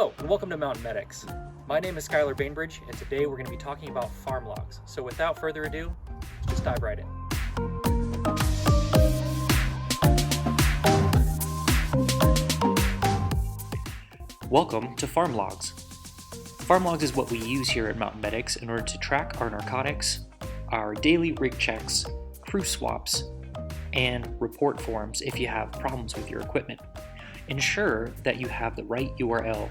Hello, and welcome to Mountain Medics. My name is Skylar Bainbridge, and today we're going to be talking about Pharmlogs. So without further ado, let's just dive right in. Welcome to Pharmlogs. Pharmlogs is what we use here at Mountain Medics in order to track our narcotics, our daily rig checks, crew swaps, and report forms if you have problems with your equipment. Ensure that you have the right URL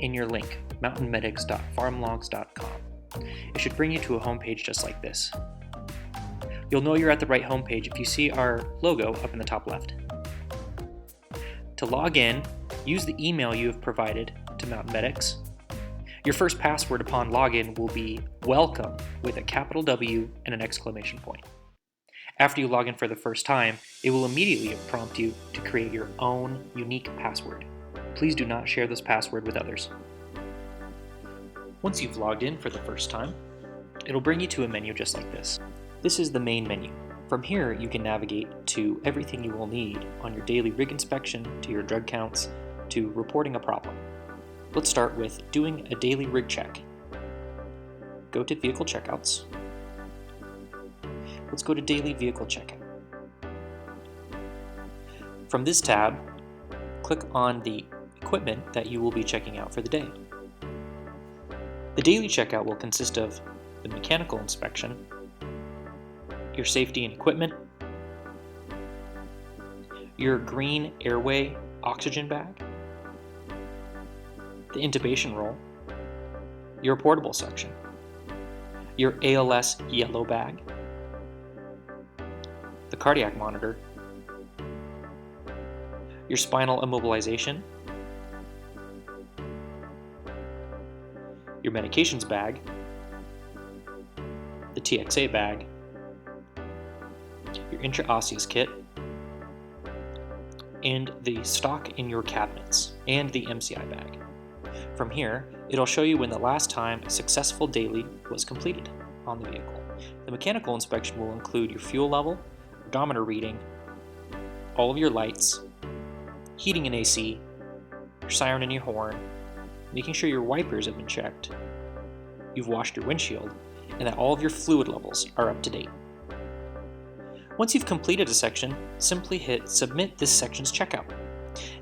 in your link, mountainmedics.pharmlogs.com. It should bring you to a homepage just like this. You'll know you're at the right homepage if you see our logo up in the top left. To log in, use the email you have provided to Mountain Medics. Your first password upon login will be welcome with a capital W and an exclamation point. After you log in for the first time, it will immediately prompt you to create your own unique password. Please do not share this password with others. Once you've logged in for the first time, it'll bring you to a menu just like this. This is the main menu. From here, you can navigate to everything you will need on your daily rig inspection, to your drug counts, to reporting a problem. Let's start with doing a daily rig check. Go to Vehicle Checkouts. Let's go to Daily Vehicle Checkout. From this tab, click on the equipment that you will be checking out for the day. The daily checkout will consist of the mechanical inspection, your safety and equipment, your green airway oxygen bag, the intubation roll, your portable section, your ALS yellow bag, the cardiac monitor, your spinal immobilization, your medications bag, the TXA bag, your intraosseous kit, and the stock in your cabinets, and the MCI bag. From here, it'll show you when the last time a successful daily was completed on the vehicle. The mechanical inspection will include your fuel level, odometer reading, all of your lights, heating and AC, your siren and your horn, making sure your wipers have been checked, you've washed your windshield, and that all of your fluid levels are up to date. Once you've completed a section, simply hit Submit this section's checkout.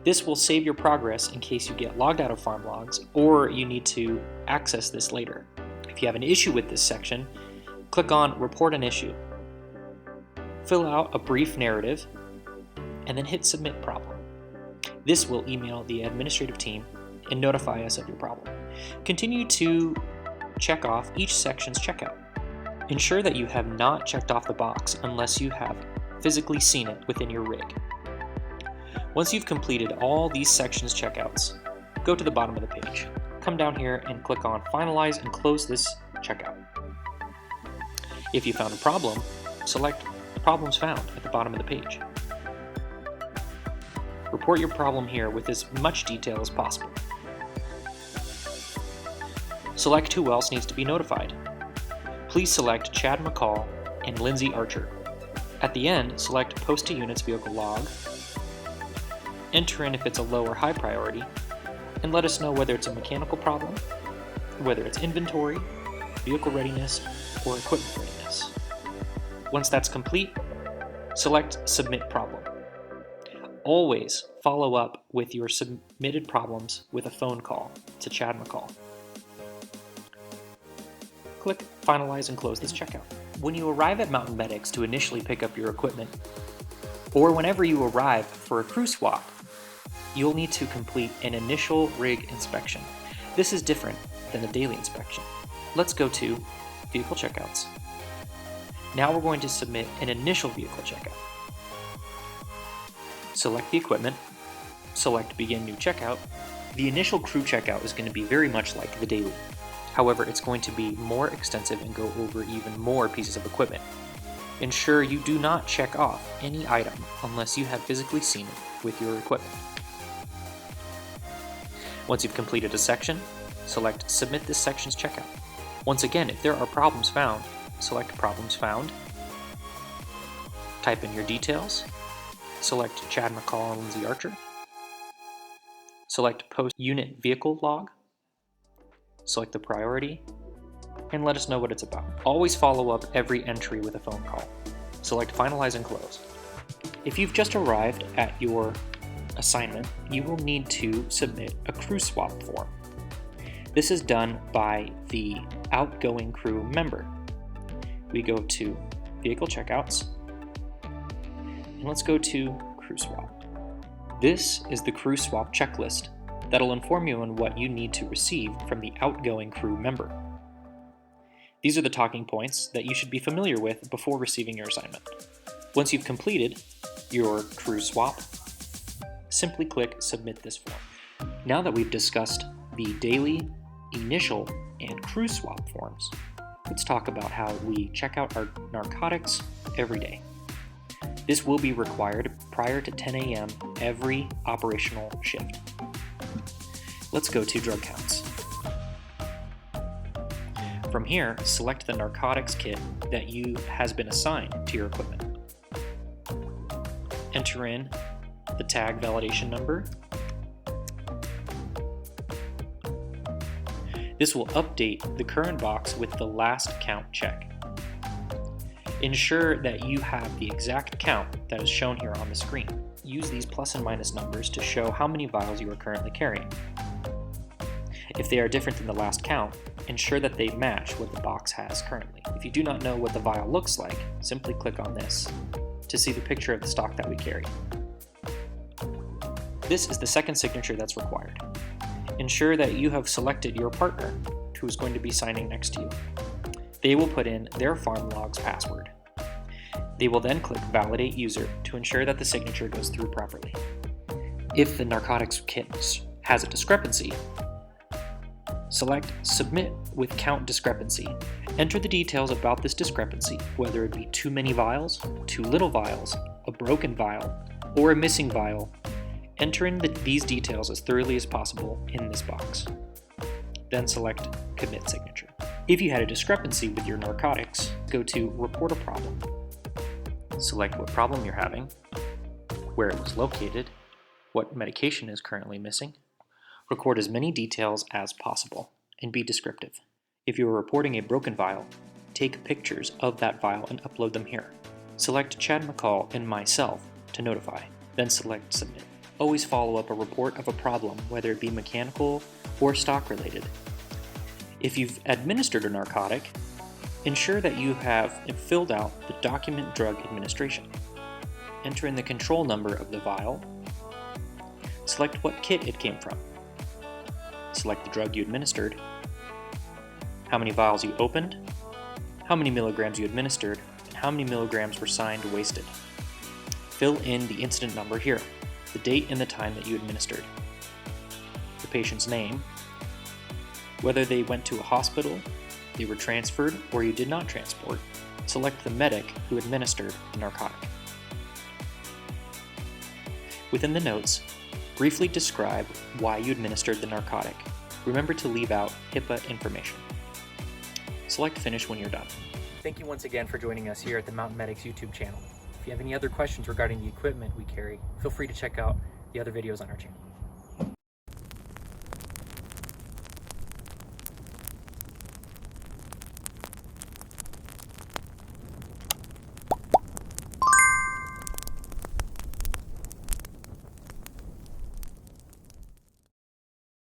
This will save your progress in case you get logged out of Pharmlogs or you need to access this later. If you have an issue with this section, click on Report an Issue. Fill out a brief narrative, and then hit Submit Problem. This will email the administrative team and notify us of your problem. Continue to check off each section's checkout. Ensure that you have not checked off the box unless you have physically seen it within your rig. Once you've completed all these sections checkouts, go to the bottom of the page. Come down here and click on Finalize and close this checkout. If you found a problem, select Problems Found at the bottom of the page. Report your problem here with as much detail as possible. Select who else needs to be notified. Please select Chad McCall and Lindsay Archer. At the end, select Post to Units Vehicle Log, enter in if it's a low or high priority, and let us know whether it's a mechanical problem, whether it's inventory, vehicle readiness, or equipment readiness. Once that's complete, select Submit Problem. Always follow up with your submitted problems with a phone call to Chad McCall. Click Finalize and close this checkout. When you arrive at Mountain Medics to initially pick up your equipment, or whenever you arrive for a crew swap, you'll need to complete an initial rig inspection. This is different than the daily inspection. Let's go to Vehicle Checkouts. Now we're going to submit an initial vehicle checkout. Select the equipment, select Begin New Checkout. The initial crew checkout is going to be very much like the daily. However, it's going to be more extensive and go over even more pieces of equipment. Ensure you do not check off any item unless you have physically seen it with your equipment. Once you've completed a section, select Submit this section's checkout. Once again, if there are problems found, select Problems Found, type in your details, select Chad McCall and Lindsay Archer, Select Post Unit Vehicle Log, select the priority, and let us know what it's about. Always follow up every entry with a phone call. Select Finalize and Close. If you've just arrived at your assignment, you will need to submit a crew swap form. This is done by the outgoing crew member. We go to Vehicle Checkouts, and let's go to Crew Swap. This is the crew swap checklist that'll inform you on what you need to receive from the outgoing crew member. These are the talking points that you should be familiar with before receiving your assignment. Once you've completed your crew swap, simply click Submit this form. Now that we've discussed the daily, initial, and crew swap forms, let's talk about how we check out our narcotics every day. This will be required prior to 10 a.m. every operational shift. Let's go to drug counts. From here, select the narcotics kit that has been assigned to your equipment. Enter in the tag validation number. This will update the current box with the last count check. Ensure that you have the exact count that is shown here on the screen. Use these plus and minus numbers to show how many vials you are currently carrying. If they are different than the last count, ensure that they match what the box has currently. If you do not know what the vial looks like, simply click on this to see the picture of the stock that we carry. This is the second signature that's required. Ensure that you have selected your partner who is going to be signing next to you. They will put in their Pharmlogs password. They will then click Validate User to ensure that the signature goes through properly. If the narcotics kit has a discrepancy, select Submit with Count Discrepancy. Enter the details about this discrepancy, whether it be too many vials, too little vials, a broken vial, or a missing vial. Enter in these details as thoroughly as possible in this box. Then select Commit Signature. If you had a discrepancy with your narcotics, go to Report a Problem. Select what problem you're having, where it was located, what medication is currently missing. Record as many details as possible, and be descriptive. If you are reporting a broken vial, take pictures of that vial and upload them here. Select Chad McCall and Myself to notify, then select Submit. Always follow up a report of a problem, whether it be mechanical or stock related. If you've administered a narcotic, ensure that you have filled out the document drug administration. Enter in the control number of the vial. Select what kit it came from. Select the drug you administered, how many vials you opened, how many milligrams you administered, and how many milligrams were signed or wasted. Fill in the incident number here, the date and the time that you administered, the patient's name, whether they went to a hospital, they were transferred, or you did not transport. Select the medic who administered the narcotic. Within the notes, briefly describe why you administered the narcotic. Remember to leave out HIPAA information. Select Finish when you're done. Thank you once again for joining us here at the Mountain Medics YouTube channel. If you have any other questions regarding the equipment we carry, feel free to check out the other videos on our channel.